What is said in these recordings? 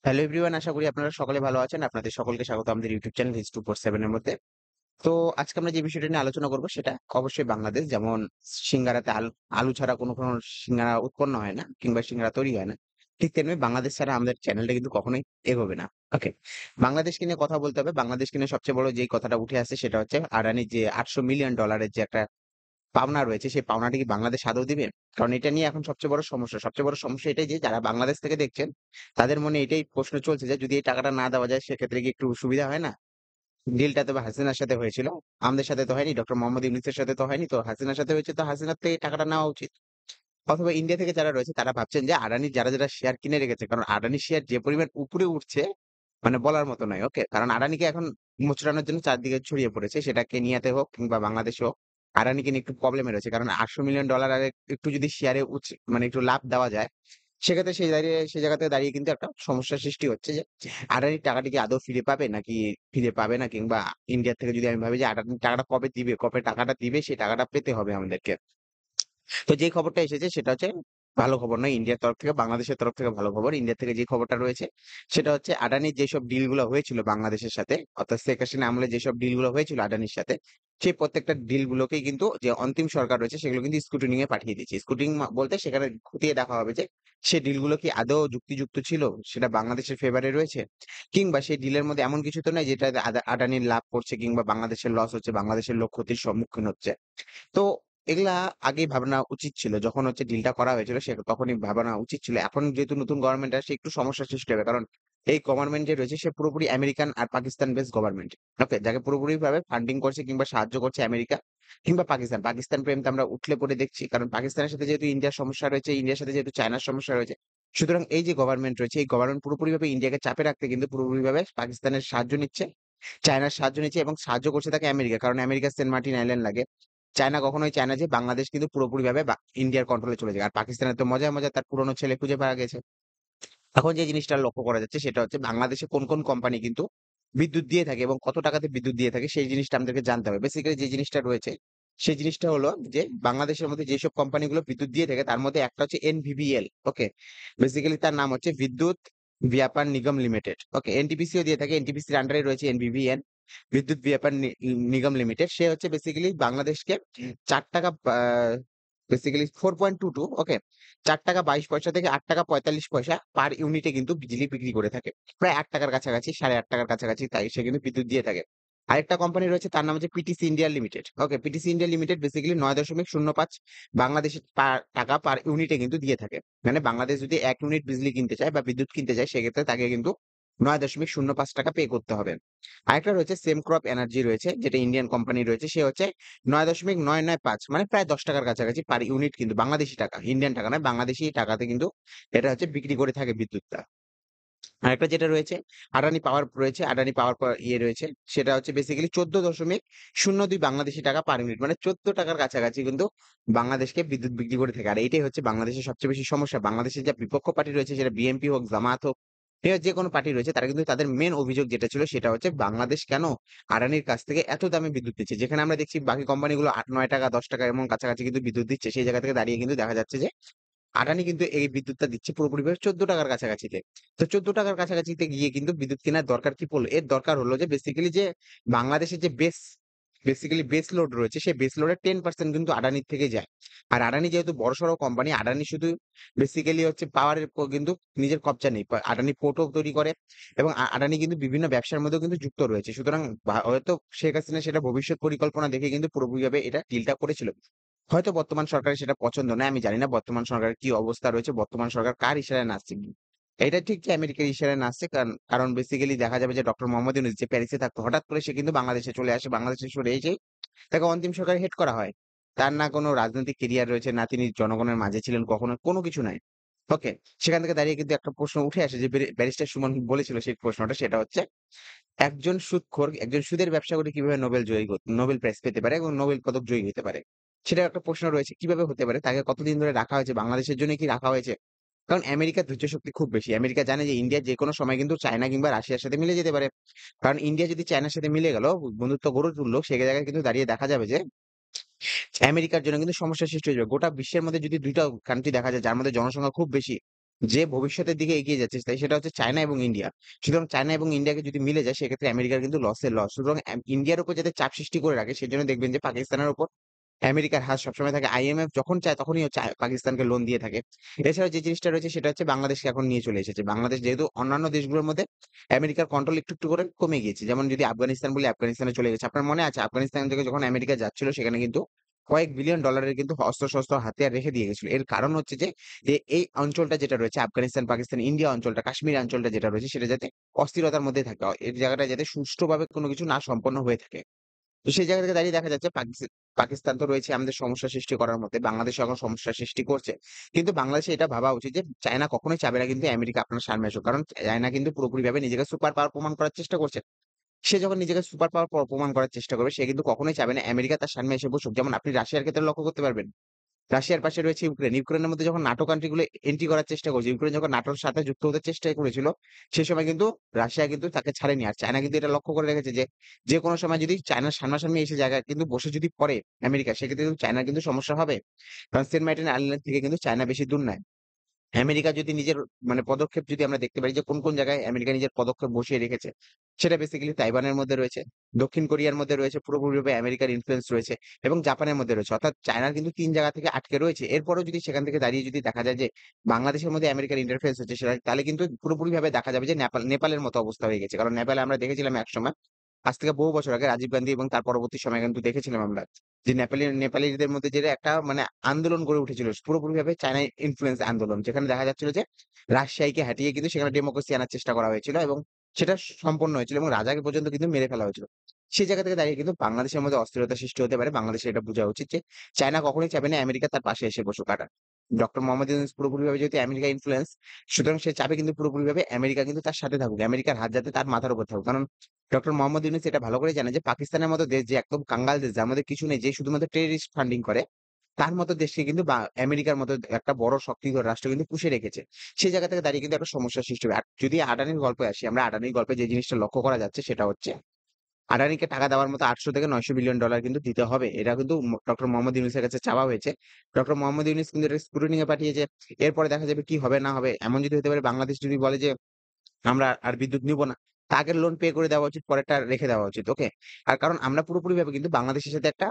Hello everyone, আশা করি আপনারা সকলে ভালো আছেন। আপনাদের সকলকে স্বাগত আমাদের ইউটিউব চ্যানেল H247 এর মধ্যে। তো আজকে আমরা যে বিষয়টা নিয়ে আলোচনা করব সেটা অবশ্যই বাংলাদেশ। যেমন সিঙ্গারাতে আলু আলু ছাড়া কোনো সিঙ্গারা উৎপন্ন হয় না কিংবা সিঙ্গারা তৈরি হয় না। ঠিক তেমনি বাংলাদেশ ছাড়া আমাদের চ্যানেলটা কিন্তু কখনোই এগোবে না। ওকে। বাংলাদেশকে নিয়ে কথা বলতে হবে। বাংলাদেশকে নিয়ে সবচেয়ে বড় যেই কথাটা উঠে আসছে সেটা হচ্ছে আদানির যে $800 মিলিয়ন যে একটা পাওনা রয়েছে, সেই পাওনাটা কি বাংলাদেশ আদৌ দিবে? কারণ এটা নিয়ে এখন সবচেয়ে বড় সমস্যা। সবচেয়ে বড় সমস্যা এটাই যে যারা বাংলাদেশ থেকে দেখছেন, তাদের মনে এটাই প্রশ্ন চলছে যে যদি এই টাকাটা না দেওয়া যায় সেক্ষেত্রে কি একটু সুবিধা হয় না? ডিলটা তো হাসিনার সাথে হয়েছিল। আমাদের সাথে তো হয়নি। ডক্টর মোহাম্মদ ইউনূসের সাথে তো হয়নি। তো হাসিনার সাথে হয়েছে, তো হাসিনার থেকে টাকাটা নেওয়া উচিত। অথবা ইন্ডিয়া থেকে যারা রয়েছে তারা ভাবছেন যে আদানির যারা শেয়ার কিনে রেখেছে, কারণ আদানির শেয়ার যে পরিমাণ উপরে উঠছে মানে বলার মতো নয়। ওকে? কারণ আদানিকে এখন মোচড়ানোর জন্য চারদিকে ছড়িয়ে পড়েছে। সেটা কেনিয়াতে হোক কিংবা বাংলাদেশে হোক। আদানিকে নিয়ে একটু প্রবলেমে রয়েছে। কারণ $800 মিলিয়ন আর একটু যদি শেয়ারে মানে একটু লাভ দেওয়া যায়, সেক্ষেত্রে সেই জায়গাতে দাঁড়িয়ে কিন্তু একটা সমস্যার সৃষ্টি হচ্ছে যে আদানির টাকাটা কি আদৌ ফিরে পাবে নাকি ফিরে পাবে না, কিংবা ইন্ডিয়া থেকে যদি আমি ভাবি যে আদানি টাকাটা কবে দিবে, কবে টাকাটা দিবে, সেই টাকাটা পেতে হবে আমাদেরকে। তো যে খবরটা এসেছে সেটা হচ্ছে ভালো খবর নয় ইন্ডিয়ার তরফ থেকে, বাংলাদেশের তরফ থেকে ভালো খবর। ইন্ডিয়া থেকে যে খবরটা রয়েছে সেটা হচ্ছে আদানির যেসব ডিল গুলো হয়েছিল বাংলাদেশের সাথে, অর্থাৎ শেখ হাসিনা আমলে যেসব ডিল গুলো হয়েছিল আদানির সাথে, সেই প্রত্যেকটা ডিল গুলোকেই কিন্তু যে অন্তিম সরকার রয়েছে সেগুলো কিন্তু স্ক্রুটিনিং এ পাঠিয়ে দিয়েছে। স্ক্রুটিনিং বলতে সেখানে খতিয়ে দেখা হবে যে সেই ডিলগুলো কি আদৌ যুক্তিযুক্ত ছিল, সেটা বাংলাদেশের ফেভারে রয়েছে, কিংবা সেই ডিলের মধ্যে এমন কিছু তো নাই যেটা আদানির লাভ করছে কিংবা বাংলাদেশের লস হচ্ছে, বাংলাদেশের লোক ক্ষতির সম্মুখীন হচ্ছে। তো এগুলা আগেই ভাবনা উচিত ছিল। যখন হচ্ছে ডিলটা করা হয়েছিল তখনই ভাবানা উচিত ছিল। এখন যেহেতু নতুন গভর্নমেন্ট আসছে, একটু সমস্যার সৃষ্টি হবে। কারণ এই গভর্নমেন্ট যে রয়েছে সে পুরোপুরি আমেরিকান আর পাকিস্তান বেসড গভর্নমেন্ট। ওকে? যাকে পুরোপুরিভাবে ফান্ডিং করছে কিংবা সাহায্য করছে আমেরিকা কিংবা পাকিস্তান। পাকিস্তান প্রেম তো আমরা উঠলে পড়ে দেখছি। কারণ পাকিস্তানের সাথে যেহেতু ইন্ডিয়ার সমস্যা রয়েছে, ইন্ডিয়ার সাথে যেহেতু চায়নার সমস্যা রয়েছে। সুতরাং এই যে গভর্নমেন্ট রয়েছে, এই গভর্নমেন্ট পুরোপুরিভাবে ইন্ডিয়াকে চাপে রাখতে কিন্তু পুরোপুরিভাবে পাকিস্তানের সাহায্য নিচ্ছে, চায়নার সাহায্য নিচ্ছে এবং সাহায্য করছে তাকে আমেরিকা। কারণ আমেরিকার সেন্ট মার্টিন আইল্যান্ড লাগে। চায়না কখনোই চায় না যে বাংলাদেশ কিন্তু পুরোপুরিভাবে ইন্ডিয়ার কন্ট্রোলে চলে যায়। আর পাকিস্তানের তো মজায় মজায় তার পুরনো ছেলে খুঁজে পাওয়া গেছে। এখন যে জিনিসটা লক্ষ্য করা যাচ্ছে সেটা হচ্ছে বাংলাদেশে কোন কোম্পানি কিন্তু বিদ্যুৎ দিয়ে থাকে এবং কত টাকাতে বিদ্যুৎ দিয়ে থাকে, সেই জিনিসটা আমাদেরকে জানতে হবে। বেসিক্যালি যে জিনিসটা রয়েছে সেই জিনিসটা হলো যে বাংলাদেশের মধ্যে যেসব কোম্পানিগুলো বিদ্যুৎ দিয়ে থাকে তার মধ্যে একটা হচ্ছে এনভিভিএল। ওকে? বেসিক্যালি তার নাম হচ্ছে বিদ্যুৎ বিয়াপান নিগম লিমিটেড। ওকে? এনটিপিসিও দিয়ে থাকে, এনটিপিসির আন্ডারে রয়েছে এনভিভিএন, বিদ্যুৎ বিয়াপান নিগম লিমিটেড। সে হচ্ছে বেসিক্যালি বাংলাদেশকে ৳4 বেসিক্যালি 4.22, ওকে, ৳4.22 থেকে ৳8.45 পার ইউনিটে কিন্তু বিজলি বিক্রি করে থাকে। প্রায় ৳8 কাছাকাছি, ৳8.5 কাছাকাছি তাই সে কিন্তু বিদ্যুৎ দিয়ে থাকে। আরেকটা কোম্পানি রয়েছে তার নাম হচ্ছে PTC India limited. Okay? PTC India limited basically 9.05 Bangladeshi টাকা পার ইউনিটে কিন্তু দিয়ে থাকে। মানে বাংলাদেশ যদি ১ ইউনিট বিজলি কিনতে চায় বা বিদ্যুৎ কিনতে চায় সেক্ষেত্রে তাকে কিন্তু ৳9.05 পে করতে হবে। আরেকটা রয়েছে সেমক্রপ এনার্জি রয়েছে, যেটা ইন্ডিয়ান কোম্পানি রয়েছে। সে হচ্ছে ৯.৯৯৫, মানে প্রায় ৳10 কাছাকাছি পার ইউনিট কিন্তু বাংলাদেশী টাকা, ইন্ডিয়ান টাকা নয়, বাংলাদেশী টাকাতে কিন্তু এটা হচ্ছে বিক্রি করে থাকে বিদ্যুৎটা। আরেকটা যেটা রয়েছে আদানি পাওয়ার রয়েছে, আদানি পাওয়ার রয়েছে, সেটা হচ্ছে বেসিক্যালি 14.02 বাংলাদেশী টাকা পার ইউনিট, মানে ৳14 কাছাকাছি কিন্তু বাংলাদেশকে বিদ্যুৎ বিক্রি করে থাকে। আর এইটাই হচ্ছে বাংলাদেশের সবচেয়ে বেশি সমস্যা। বাংলাদেশের যে বিপক্ষ পার্টি রয়েছে সেটা বিএনপি হোক, জামায়াত হোক, যে কোনো পার্টি রয়েছে, তারা কিন্তু তাদের মেইন অভিযোগ যেটা ছিল সেটা হচ্ছে বাংলাদেশ কেন আদানির কাছ থেকে এত দামে বিদ্যুৎ দিচ্ছে, যেখানে আমরা দেখছি বাকি কোম্পানিগুলো ৳৮-৯, ৳10 এমন কাছাকাছি কিন্তু বিদ্যুৎ দিচ্ছে। সেই জায়গা থেকে দাঁড়িয়ে কিন্তু দেখা যাচ্ছে যে আদানি কিন্তু এই বিদ্যুৎটা দিচ্ছে পুরোপুরিভাবে ৳14 কাছাকাছিতে। তো ৳14 কাছাকাছিতে গিয়ে কিন্তু বিদ্যুৎ কেনার দরকার কি পড়লো? এর দরকার হলো যে বেসিক্যালি যে বাংলাদেশের যে বেসিক্যালি বেস লোড রয়েছে, সেই বেস লোডের 10% কিন্তু আদানির থেকে যায়। আর আদানি যেহেতু বড়সড় কোম্পানি, আদানি শুধু বেসিক্যালি হচ্ছে পাওয়ারের কিন্তু নিজের কব্জা নেই। আদানি পোর্টও তৈরি করে এবং আদানি কিন্তু বিভিন্ন ব্যবসার মধ্যেও কিন্তু যুক্ত রয়েছে। সুতরাং হয়তো শেখ হাসিনা সেটা ভবিষ্যৎ পরিকল্পনা দেখে কিন্তু পুরোপুরিভাবে এটা ডিলটা করেছিল। হয়তো বর্তমান সরকারের সেটা পছন্দ নয়। আমি জানি না বর্তমান সরকারের কি অবস্থা রয়েছে, বর্তমান সরকার কার ইশারায় নাচছে। এটা ঠিক যে আমেরিকার ইশারায় নাচছে, কারণ বেসিক্যালি দেখা যাবে যে ডক্টর মোহাম্মদ ইউনূস যে প্যারিসে থাকতো, হঠাৎ করে সে কিন্তু বাংলাদেশে চলে আসে। বাংলাদেশে সরে এসেই তাকে অন্তিম সরকারে হেড করা হয়। তার না কোনো রাজনৈতিক ক্যারিয়ার রয়েছে, না তিনি জনগণের মাঝে ছিলেন কখনো, কোনো কিছু নাই। ওকে? সেখান থেকে দাঁড়িয়ে কিন্তু একটা প্রশ্ন উঠে আসে যে ব্যারিস্টার সুমন বলেছিল সেই প্রশ্নটা, সেটা হচ্ছে একজন সুদখোর, একজন সুদের ব্যবসা করে কিভাবে নোবেল প্রাইজ পেতে পারে এবং নোবেল পদক জয়ী হতে পারে? সেটাও একটা প্রশ্ন রয়েছে। কিভাবে হতে পারে? তাকে কতদিন ধরে রাখা হয়েছে? বাংলাদেশের জন্যই কি রাখা হয়েছে? কারণ আমেরিকার ধৈর্য শক্তি খুব বেশি। আমেরিকা জানে যে ইন্ডিয়া যেকোনো সময় কিন্তু চায়না কিংবা রাশিয়ার সাথে মিলে যেতে পারে। কারণ ইন্ডিয়া যদি চায়নার সাথে মিলে গেল, বন্ধুত্ব গড়ে তুললো, সে জায়গায় কিন্তু দাঁড়িয়ে দেখা যাবে যে আমেরিকার জন্য কিন্তু সমস্যার সৃষ্টি হয়ে যাবে। গোটা বিশ্বের মধ্যে যদি ২ টা কান্ট্রি দেখা যায় যার মধ্যে জনসংখ্যা খুব বেশি, যে ভবিষ্যতের দিকে এগিয়ে যাচ্ছে তাই সেটা হচ্ছে চায়না এবং ইন্ডিয়া। সুতরাং চায়না এবং ইন্ডিয়াকে যদি মিলে যায় সেক্ষেত্রে আমেরিকার কিন্তু লসের লস। সুতরাং ইন্ডিয়ার উপর যাতে চাপ সৃষ্টি করে রাখে সেজন্য দেখবেন যে পাকিস্তানের উপর আমেরিকার হাত সবসময় থাকে। আইএমএফ যখন চায় তখনই হচ্ছে পাকিস্তানকে লোন দিয়ে থাকে। এছাড়াও যে জিনিসটা রয়েছে সেটা হচ্ছে বাংলাদেশকে এখন নিয়ে চলে এসেছে। বাংলাদেশ যেহেতু অন্যান্য দেশগুলোর মধ্যে আমেরিকার কন্ট্রোল একটু, একটু করে কমে গিয়েছে। যেমন যদি আফগানিস্তান বলি আফগানিস্তানে চলে গেছে। আপনার মনে আছে আফগানিস্তান থেকে যখন আমেরিকা যাচ্ছিল সেখানে কিন্তু কয়েক বিলিয়ন ডলারের কিন্তু অস্ত্র-শস্ত্র হাতিয়ার রেখে দিয়ে গেছিল। এর কারণ হচ্ছে যে এই অঞ্চলটা যেটা রয়েছে আফগানিস্তান, পাকিস্তান, ইন্ডিয়া অঞ্চলটা, কাশ্মীর অঞ্চলটা যেটা রয়েছে সেটা যাতে অস্থিরতার মধ্যে থাকে। এই জায়গাটা যাতে সুষ্ঠুভাবে কোনো কিছু না সম্পন্ন হয়ে থাকে। তো সেই জায়গা থেকে দাঁড়িয়ে দেখা যাচ্ছে পাকিস্তান তো রয়েছে আমাদের সমস্যা সৃষ্টি করার মধ্যে। বাংলাদেশ এখন সমস্যা সৃষ্টি করছে। কিন্তু বাংলাদেশে এটা ভাবা উচিত যে চায়না কখনোই চাবে না কিন্তু আমেরিকা আপনার সামনে আসুক। কারণ চায়না কিন্তু পুরোপুরিভাবে নিজেকে সুপার পাওয়ার প্রমাণ করার চেষ্টা করছে। সে যখন নিজেকে সুপার পাওয়ার প্রমাণ করার চেষ্টা করবে সে কিন্তু কখনোই চাবে না আমেরিকা তার সামনে এসে বসুক। যেমন আপনি রাশিয়ার ক্ষেত্রে লক্ষ্য করতে পারবেন। রাশিয়ার পাশে রয়েছে ইউক্রেন। ইউক্রেনের মধ্যে যখন নাটো কান্ট্রি গুলো এন্ট্রি করার চেষ্টা করছে, ইউক্রেন যখন নাটোর সাথে যুক্ত হতে চেষ্টা করেছিল, সে সময় কিন্তু রাশিয়া কিন্তু তাকে ছাড়েনি। আর চায়না কিন্তু এটা লক্ষ্য করে রেখেছে যে, যেকোনো সময় যদি চায়নার সামনাসামনি এসে জায়গায় কিন্তু বসে যদি পড়ে আমেরিকা, সেক্ষেত্রে কিন্তু চায়নার কিন্তু সমস্যা হবে। কারণ সেন্ট মার্টিন আইল্যান্ড থেকে কিন্তু চায়না বেশি দূর নয়। আমেরিকা যদি নিজের মানে পদক্ষেপ যদি আমরা দেখতে পারি যে কোন, কোন জায়গায় আমেরিকা নিজের পদক্ষেপ বসিয়ে রেখেছে। সেটা বেসিক্যালি তাইওয়ানের মধ্যে রয়েছে, দক্ষিণ কোরিয়ার মধ্যে রয়েছে, পুরোপুরিভাবে আমেরিকার ইনফ্লুয়েন্স রয়েছে এবং জাপানের মধ্যে রয়েছে। অর্থাৎ চায়নার কিন্তু ৩ জায়গা থেকে আটকে রয়েছে। এরপরেও যদি সেখান থেকে দাঁড়িয়ে যদি দেখা যায় যে বাংলাদেশের মধ্যে আমেরিকার ইন্টারফেরেন্স হচ্ছে সেটা তাহলে কিন্তু পুরোপুরিভাবে দেখা যাবে যে নেপালের মতো অবস্থা হয়ে গেছে। কারণ নেপালে আমরা দেখেছিলাম একসময় আজ থেকে বহু বছর আগে রাজীব গান্ধী এবং তার পরবর্তী সময়ে কিন্তু দেখেছিলাম আমরা যে নেপালিদের মধ্যে যে একটা মানে আন্দোলন গড়ে উঠেছিল পুরোপুরিভাবে চায়নায় ইনফ্লুয়েন্স আন্দোলন। যেখানে দেখা যাচ্ছিল যে রাজশাহীকে হটিয়ে কিন্তু সেখানে ডেমোক্রেসি আনার চেষ্টা করা হয়েছিল এবং সেটা সম্পন্ন হয়েছিল এবং রাজাকে পর্যন্ত কিন্তু মেরে ফেলা হয়েছিল। সেই জায়গা থেকে দাঁড়িয়ে কিন্তু বাংলাদেশের মধ্যে অস্থিরতা সৃষ্টি হতে পারে। বাংলাদেশের এটা বোঝা উচিত যে চায়না কখনোই চাবে না আমেরিকা তার পাশে এসে বসুক। আর ডক্টর মোহাম্মদ ইউনূস পুরোপুরিভাবে যেহেতু আমেরিকা ইনফ্লুয়েন্স সুতরাং সে চাবে কিন্তু পুরোপুরিভাবে আমেরিকা কিন্তু তার সাথে থাকুক। আমেরিকার হাত যাতে তার মাথার উপর থাকুক। কারণ ডক্টর মোহাম্মদ ইউনূস এটা ভালো করে জানে যে পাকিস্তানের মতো দেশ যে একদম কাঙ্গাল দেশ যার মধ্যে কিছু নেই, যে শুধুমাত্র টেররিস্ট ফান্ডিং করে, তার মতো দেশকে কিন্তু আমেরিকার মতো একটা বড় শক্তিধর রাষ্ট্র কিন্তু পুষে রেখেছে। সেই জায়গা থেকে দাঁড়িয়ে কিন্তু একটা সমস্যার সৃষ্টি হবে। আর যদি আদানির গল্পে আসি, আমরা আদানির গল্পে যে জিনিসটা লক্ষ্য করা যাচ্ছে সেটা হচ্ছে আদানিকে টাকা দেওয়ার মতো ৮০০ থেকে ৯০০ বিলিয়ন ডলার কিন্তু দিতে হবে। এটা কিন্তু ডক্টর মোহাম্মদ ইউনূসের কাছে চাওয়া হয়েছে। ডক্টর মোহাম্মদ ইউনূস কিন্তু এটা স্ক্রুটিনি এ পাঠিয়েছে। এরপরে দেখা যাবে কি হবে না হবে। এমন যদি হতে পারে বাংলাদেশ যদি বলে যে আমরা আর বিদ্যুৎ নিব না। তা আগের লোন পে করে দেওয়া উচিত, পরেরটা রেখে দেওয়া উচিত। ওকে? আর কারণ আমরা পুরোপুরিভাবে কিন্তু বাংলাদেশের সাথে একটা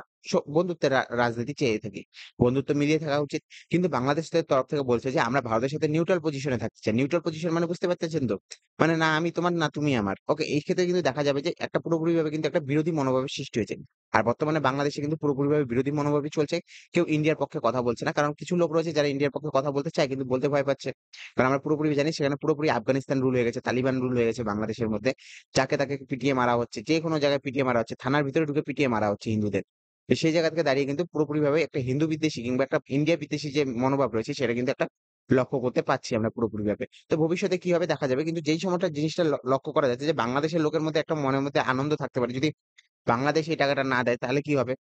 বন্ধুত্বের রাজনীতি চেয়ে থাকি। বন্ধুত্ব মিলিয়ে থাকা উচিত। কিন্তু বাংলাদেশের তরফ থেকে বলছে যে আমরা ভারতের সাথে নিউট্রাল পজিশন এ থাকতে চাই। নিউট্রাল পজিশন মানে বুঝতে পারতেছেন তো? মানে না আমি তোমার না তুমি আমার। ওকে? এই ক্ষেত্রে কিন্তু দেখা যাবে যে একটা পুরোপুরিভাবে কিন্তু একটা বিরোধী মনোভাবের সৃষ্টি হয়েছে। আর বর্তমানে বাংলাদেশে কিন্তু পুরোপুরিভাবে বিরোধী মনোভাবই চলছে। কেউ ইন্ডিয়ার পক্ষে কথা বলছে না। কারণ কিছু লোক রয়েছে যারা ইন্ডিয়ার পক্ষে কথা বলতে চায় কিন্তু বলতে ভয় পাচ্ছে। কারণ আমরা পুরোপুরি জানি সেখানে পুরোপুরি আফগানিস্তান রুল হয়ে গেছে, তালিবান রুল হয়ে গেছে বাংলাদেশের মধ্যে। যাকে তাকে পিটিয়ে মারা হচ্ছে। যেকোনো জায়গায় পিটিয়ে মারা হচ্ছে। থানার ভিতরে ঢুকে পিটিয়ে মারা হচ্ছে হিন্দুদের। তো সেই জায়গা থেকে দাঁড়িয়ে কিন্তু পুরোপুরিভাবে একটা হিন্দু বিদ্বেষী কিংবা একটা ইন্ডিয়া বিদ্বেষী যে মনোভাব রয়েছে সেটা কিন্তু একটা লক্ষ্য করতে পারছি আমরা পুরোপুরিভাবে। তো ভবিষ্যতে কি হবে দেখা যাবে। কিন্তু যেই সময়টা জিনিসটা লক্ষ্য করা যাচ্ছে যে বাংলাদেশের লোকের মধ্যে একটা মনের মধ্যে আনন্দ থাকতে পারে। যদি বাংলাদেশ এই টাকাটা না দেয় তাহলে কি হবে?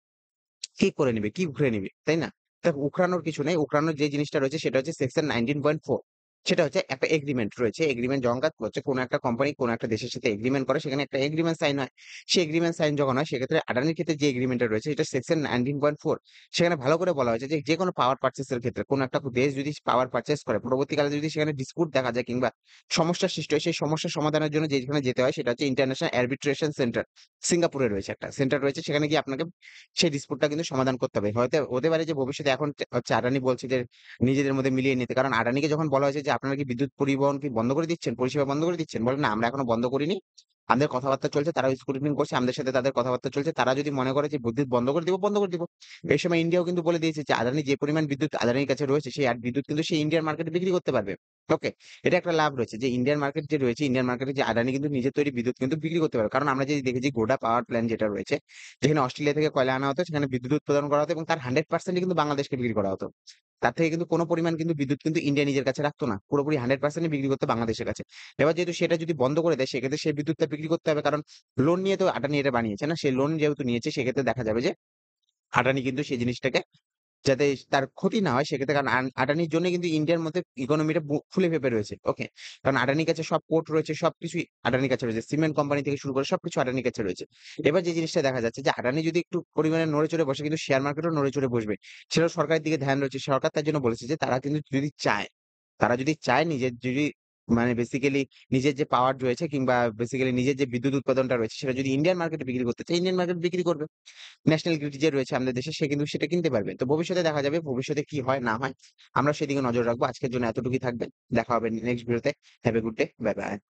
কি করে নিবে? কি উখড়ে নিবে? তাই না? দেখো উখড়ানোর কিছু নেই। উখড়ানোর যে জিনিসটা রয়েছে সেটা হচ্ছে সেকশন 19.4 সেটা হচ্ছে একটা এগ্রিমেন্ট রয়েছে। এগ্রিমেন্ট যখন কাজ করছে কোন একটা কোম্পানি কোন একটা দেশের সাথে এগ্রিমেন্ট করে সেখানে একটা এগ্রিমেন্ট সাইন হয়। সেই এগ্রিমেন্ট সাইন যখন হয় সেক্ষেত্রে আদানির ক্ষেত্রে যে এগ্রিমেন্টটা রয়েছে এটা সেকশন 19.4 সেখানে ভালো করে বলা হয়েছে যে যেকোনো পাওয়ার পারচেজ এর ক্ষেত্রে কোন একটা দেশ যদি পাওয়ার পারচেজ করে পরবর্তীকালে যদি সেখানে ডিসপুট দেখা যায় কিংবা সমস্যার সৃষ্টি হয় সেই সমস্যার সমাধানের জন্য যেখানে যেতে হয় সেটা হচ্ছে ইন্টারন্যাশনাল আরবিট্রেশন সেন্টার। সিঙ্গাপুরে রয়েছে একটা সেন্টার রয়েছে সেখানে গিয়ে আপনাকে সেই ডিসপুটটা কিন্তু সমাধান করতে হবে। হয়তো হতে পারে যে ভবিষ্যতে এখন হচ্ছে আদানি বলছে যে নিজেদের মধ্যে মিলিয়ে নিতে। কারণ আদানিকে যখন বলা হয়েছে যে আপনারা কি বিদ্যুৎ পরিবহন কি বন্ধ করে দিচ্ছেন? পরিষেবা বন্ধ করে দিচ্ছেন? বলে না আমরা এখনো বন্ধ করিনি। আমাদের কথাবার্তা চলছে, তারাও স্ক্রুটিনি করছে, আমাদের সাথে তাদের কথাবার্তা চলছে। তারা যদি মনে করে যে বিদ্যুৎ বন্ধ করে দিব, বন্ধ করে দিব। এই সময় ইন্ডিয়াও কিন্তু বলে দিয়েছে যে আদানি যে পরিমাণ বিদ্যুৎ আদানির কাছে রয়েছে সেই বিদ্যুৎ কিন্তু সে ইন্ডিয়ান মার্কেটে বিক্রি করতে পারবে। ওকে? এটা একটা লাভ রয়েছে যে ইন্ডিয়ান মার্কেট যে রয়েছে, ইন্ডিয়ান মার্কেটে যে আদানি কিন্তু নিজের তৈরি বিদ্যুৎ কিন্তু বিক্রি করতে পারবে। কারণ আমরা যদি দেখেছি গোডা পাওয়ার প্ল্যান্ট যেটা রয়েছে যেখানে অস্ট্রেলিয়া থেকে কয়লা আনা হতো, সেখানে বিদ্যুৎ উৎপাদন করা হতো এবং তার 100% ই কিন্তু বাংলাদেশকে বিক্রি করা হতো। তার থেকে কিন্তু কোন পরিমাণ কিন্তু বিদ্যুৎ কিন্তু ইন্ডিয়া নিজের কাছে রাখতো না। পুরোপুরি 100% ই বিক্রি করতো বাংলাদেশের কাছে। এবার যেহেতু সেটা যদি বন্ধ করে দেয় সেক্ষেত্রে সেই বিদ্যুৎটা বিক্রি করতে হবে। কারণ লোন নিয়ে তো আদানি এটা বানিয়েছে না? সেই লোন যেহেতু নিয়েছে সেক্ষেত্রে দেখা যাবে যে আদানি কিন্তু সেই জিনিসটাকে যাতে তার ক্ষতি না হয় সেক্ষেত্রে কারণ আদানির জন্য কিন্তু ইন্ডিয়ার মধ্যে ইকোনমিটা ফুলে ফেঁপে রয়েছে। ওকে? কারণ আদানির কাছে সব পোর্ট রয়েছে, সবকিছুই আদানির কাছে রয়েছে। সিমেন্ট কোম্পানি থেকে শুরু করে সবকিছু আদানির কাছে রয়েছে। এবার যে জিনিসটা দেখা যাচ্ছে যে আদানি যদি একটু পরিমাণে নড়ে চড়ে বসে কিন্তু শেয়ার মার্কেটও নড়ে চড়ে বসবে। সেটাও সরকারের দিকে ধ্যান রয়েছে। সরকার তার জন্য বলেছে যে তারা কিন্তু যদি চায় তারা যদি চায় নিজের যদি মানে বেসিক্যালি নিজের যে পাওয়ার রয়েছে কিংবা বেসিক্যালি নিজের যে বিদ্যুৎ উৎপাদনটা রয়েছে সেটা যদি ইন্ডিয়ান মার্কেটে বিক্রি করতে চায়, ইন্ডিয়ান মার্কেট বিক্রি করবে। ন্যাশনাল গ্রিড যে রয়েছে আমাদের দেশে সে কিন্তু সেটা কিনতে পারবে। তো ভবিষ্যতে দেখা যাবে ভবিষ্যতে কি হয় না হয়। আমরা সেদিকে নজর রাখবো। আজকের জন্য এতটুকুই থাকবে। দেখা হবে নেক্সট ভিডিওতে। Have a good day. Bye, by.